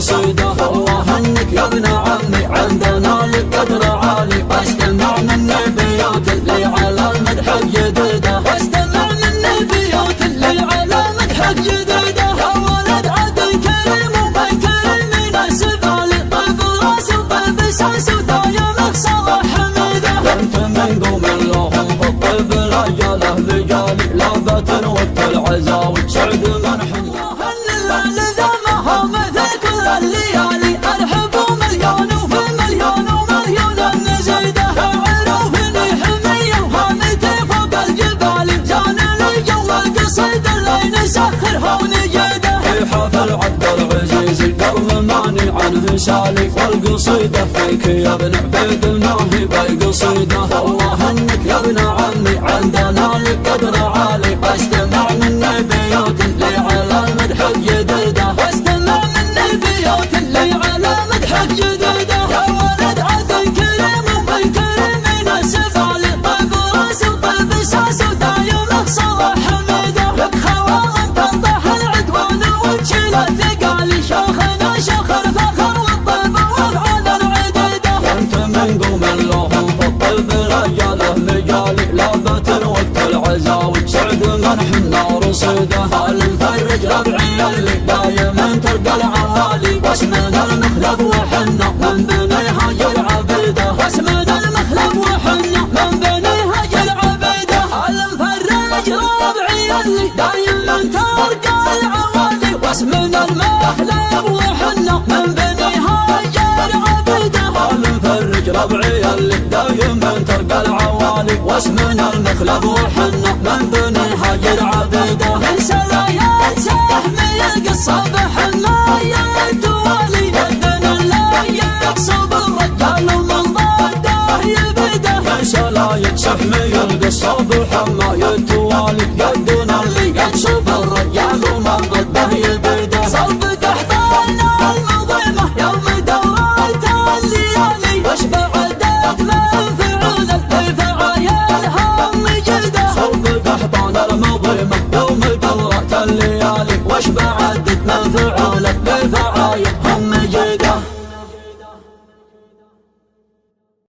قصيدة. الله انك يا ابن عمي عندنا لك قدر عالي، واستمع مني بيوت اللي على مدحك جديدة، واستمع مني بيوت اللي على مدحك جديدة. يا ولد عدل كريم وبن كريم يناسب علي، طيب راس وطيب ساس ودايمك صلاح حميدة. انت من قوم لهم في الطيب رجاله رجالي، لعبة وقت العزا وتسعد منح الله. لذا ما هو مثل كل الليالي، ارحبوا مليون وفي مليون ومليون النزيدة. عرفني حمية وهامتي فوق الجبال، جانا لي جو القصيدة اللي نسخرها ونجيدة. في حفل عبد العزيز القرن ماني عنه سالي، والقصيدة فيك يا ابن عبيد الناهي بالقصيدة. الله انك يا ابن عمي عندنا لك قدر عالي، واستمع مني بيوت اللي على مدحك جديدة، واستمع مني بيوت اللي على مدحك جديدة. يا ولد عدل كريم وبن كريم يناسب علي، طيب راس وطيب ساس ودايمك صلاح حميدة. لك خوان تنطح العدوان وتشيل الثقال، شيخنا شيخ الفخر والطيب وافعال العديدة. انت من قوم لهم في الطيب رجاله رجالي، لعبة وقت العزا وتسعد منحنا رصيدة. المفرج ربعي اللي دايما تلقى العوالي، واسمنا المخلب وحنا من بني هاج العبيدة، واسمنا المخلب وحنا من بني هاج العبيدة. المفرج ربعي اللي دايما تلقى العوالي، واسمنا المخلب وحنا من بني هاج العبيدة. المفرج ربعي اللي دايما تلقى العوالي، واسمنا المخلب وحنا من بني هاج العبيدة. سحمي القصة بحنا توالي، ودنا اللي يقصب الرجال ومن ضده يبيده. سلايد سحمي القصة بحنا توالي، ودنا اللي يقصب الرجال ومن ضده يبيده. صلب قحطان المظلمة يوم دورت الليالي، واشبع الدات من فعول الفعايلها مجيده. صلب قحطان المظلمة يوم دورت الليالي، واشبع عدت من فعولك